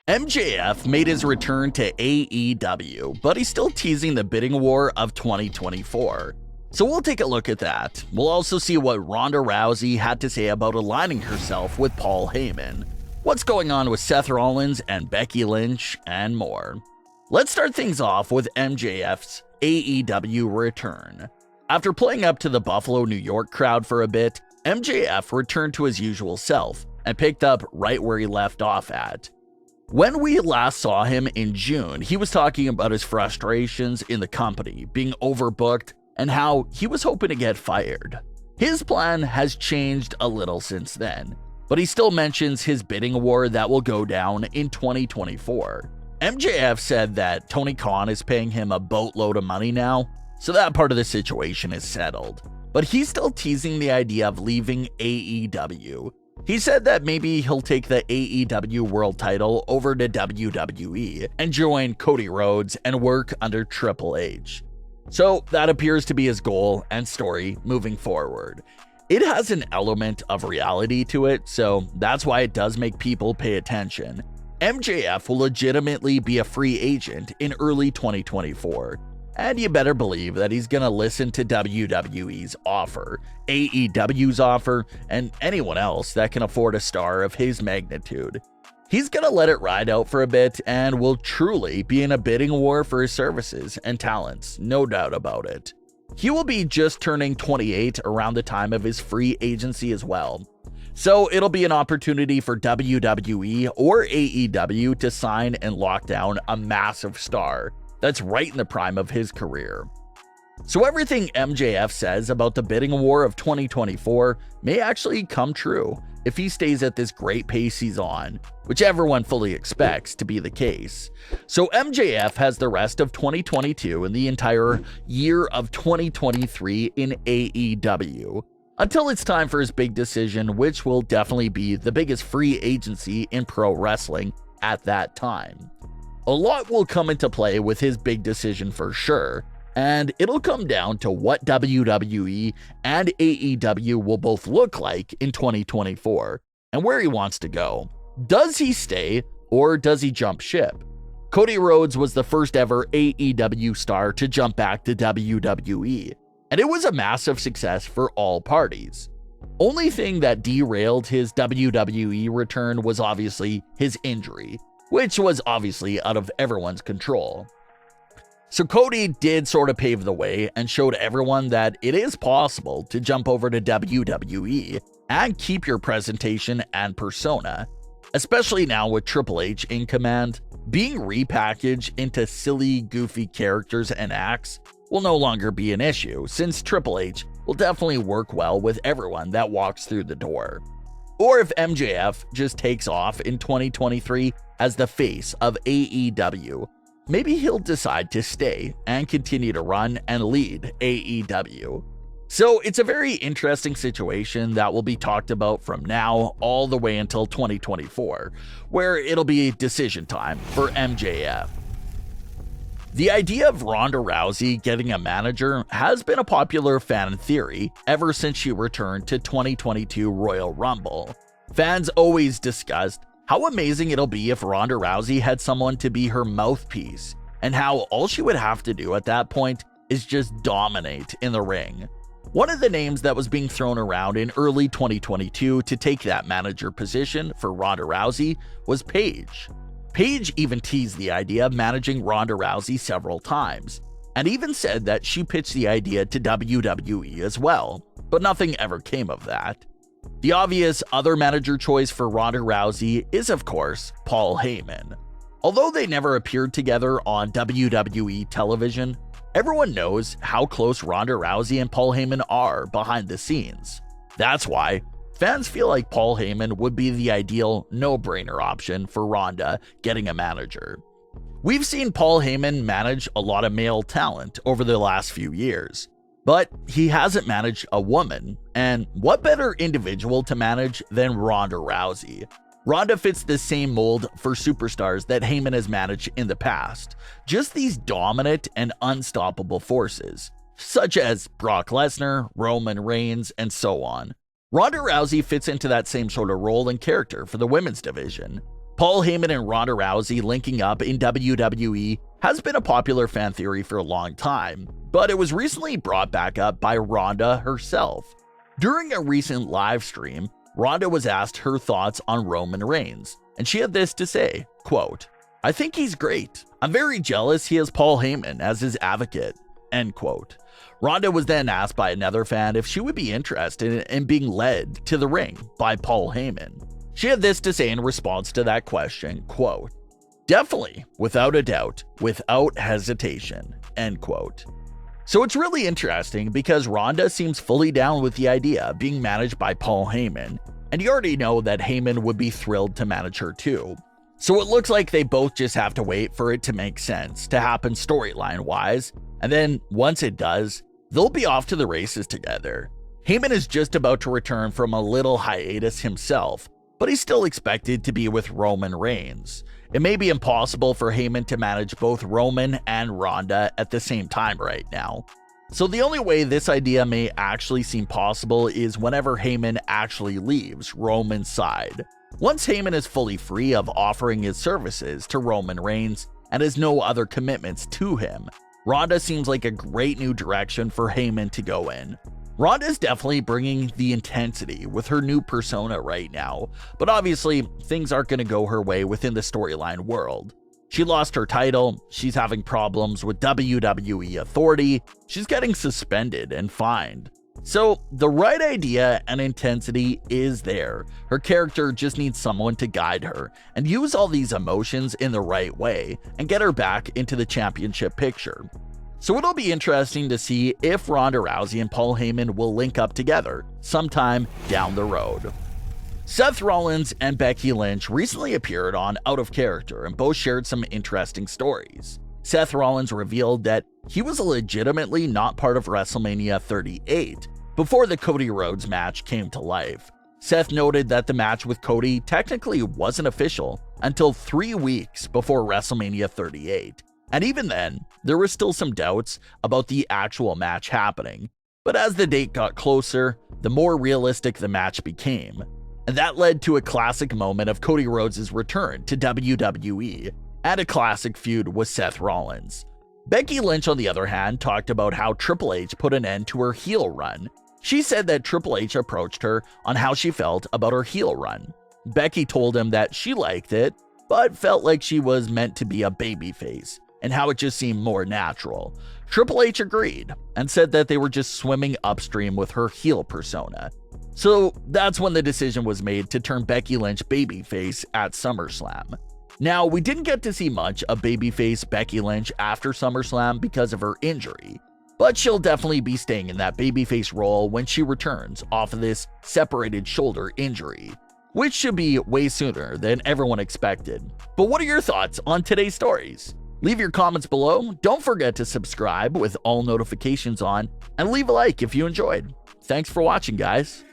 MJF made his return to AEW, but he's still teasing the bidding war of 2024. So we'll take a look at that. We'll also see what Ronda Rousey had to say about aligning herself with Paul Heyman, what's going on with Seth Rollins and Becky Lynch, and more. Let's start things off with MJF's AEW return. After playing up to the Buffalo, New York crowd for a bit, MJF returned to his usual self and picked up right where he left off at. When we last saw him in June, he was talking about his frustrations in the company, being overbooked, and how he was hoping to get fired. His plan has changed a little since then, but he still mentions his bidding war that will go down in 2024. MJF said that Tony Khan is paying him a boatload of money now, so that part of the situation is settled. But he's still teasing the idea of leaving AEW. He said that maybe he'll take the AEW World title over to WWE and join Cody Rhodes and work under Triple H. So that appears to be his goal and story moving forward. It has an element of reality to it, so that's why it does make people pay attention. MJF will legitimately be a free agent in early 2024. And you better believe that he's gonna listen to WWE's offer, AEW's offer, and anyone else that can afford a star of his magnitude. He's gonna let it ride out for a bit and will truly be in a bidding war for his services and talents, no doubt about it. He will be just turning 28 around the time of his free agency as well. So it'll be an opportunity for WWE or AEW to sign and lock down a massive star that's right in the prime of his career. So everything MJF says about the bidding war of 2024 may actually come true if he stays at this great pace he's on, which everyone fully expects to be the case. So MJF has the rest of 2022 and the entire year of 2023 in AEW, until it's time for his big decision, which will definitely be the biggest free agency in pro wrestling at that time. A lot will come into play with his big decision for sure, and it'll come down to what WWE and AEW will both look like in 2024 and where he wants to go. Does he stay or does he jump ship? Cody Rhodes was the first ever AEW star to jump back to WWE, and it was a massive success for all parties. Only thing that derailed his WWE return was obviously his injury, which was obviously out of everyone's control. So Cody did sort of pave the way and showed everyone that it is possible to jump over to WWE and keep your presentation and persona, especially now with Triple H in command. Being repackaged into silly, goofy characters and acts will no longer be an issue, since Triple H will definitely work well with everyone that walks through the door. Or if MJF just takes off in 2023 as the face of AEW, maybe he'll decide to stay and continue to run and lead AEW. So it's a very interesting situation that will be talked about from now all the way until 2024, where it'll be decision time for MJF. The idea of Ronda Rousey getting a manager has been a popular fan theory ever since she returned to 2022 Royal Rumble. Fans always discussed how amazing it'll be if Ronda Rousey had someone to be her mouthpiece, and how all she would have to do at that point is just dominate in the ring. One of the names that was being thrown around in early 2022 to take that manager position for Ronda Rousey was Paige. Paige even teased the idea of managing Ronda Rousey several times, and even said that she pitched the idea to WWE as well, but nothing ever came of that. The obvious other manager choice for Ronda Rousey is, of course, Paul Heyman. Although they never appeared together on WWE television, everyone knows how close Ronda Rousey and Paul Heyman are behind the scenes. That's why fans feel like Paul Heyman would be the ideal no-brainer option for Ronda getting a manager. We've seen Paul Heyman manage a lot of male talent over the last few years, but he hasn't managed a woman, and what better individual to manage than Ronda Rousey? Ronda fits the same mold for superstars that Heyman has managed in the past, just these dominant and unstoppable forces. such as Brock Lesnar, Roman Reigns, and so on. Ronda Rousey fits into that same sort of role and character for the women's division. Paul Heyman and Ronda Rousey linking up in WWE has been a popular fan theory for a long time, but it was recently brought back up by Ronda herself. During a recent live stream, Ronda was asked her thoughts on Roman Reigns, and she had this to say, quote, "I think he's great. I'm very jealous he has Paul Heyman as his advocate," end quote. Ronda was then asked by another fan if she would be interested in being led to the ring by Paul Heyman. She had this to say in response to that question, quote, "Definitely, without a doubt, without hesitation," end quote. So it's really interesting because Ronda seems fully down with the idea of being managed by Paul Heyman, and you already know that Heyman would be thrilled to manage her too. So it looks like they both just have to wait for it to make sense, to happen storyline-wise, and then once it does, they'll be off to the races together. Heyman is just about to return from a little hiatus himself, but he's still expected to be with Roman Reigns. It may be impossible for Heyman to manage both Roman and Ronda at the same time right now. So the only way this idea may actually seem possible is whenever Heyman actually leaves Roman's side. Once Heyman is fully free of offering his services to Roman Reigns and has no other commitments to him, Ronda seems like a great new direction for Heyman to go in. Ronda is definitely bringing the intensity with her new persona right now, but obviously things aren't going to go her way within the storyline world. She lost her title, she's having problems with WWE authority, she's getting suspended and fined. So the right idea and intensity is there. Her character just needs someone to guide her and use all these emotions in the right way and get her back into the championship picture. So it'll be interesting to see if Ronda Rousey and Paul Heyman will link up together sometime down the road. Seth Rollins and Becky Lynch recently appeared on Out of Character and both shared some interesting stories. Seth Rollins revealed that he was legitimately not part of WrestleMania 38 before the Cody Rhodes match came to life. Seth noted that the match with Cody technically wasn't official until 3 weeks before WrestleMania 38. And even then, there were still some doubts about the actual match happening. But as the date got closer, the more realistic the match became. And that led to a classic moment of Cody Rhodes' return to WWE, and a classic feud with Seth Rollins. Becky Lynch, on the other hand, talked about how Triple H put an end to her heel run. She said that Triple H approached her on how she felt about her heel run. Becky told him that she liked it, but felt like she was meant to be a babyface, and how it just seemed more natural. Triple H agreed, and said that they were just swimming upstream with her heel persona. So that's when the decision was made to turn Becky Lynch babyface at SummerSlam. Now, we didn't get to see much of babyface Becky Lynch after SummerSlam because of her injury, but she'll definitely be staying in that babyface role when she returns off of this separated shoulder injury, which should be way sooner than everyone expected. But what are your thoughts on today's stories? Leave your comments below, don't forget to subscribe with all notifications on, and leave a like if you enjoyed. Thanks for watching, guys.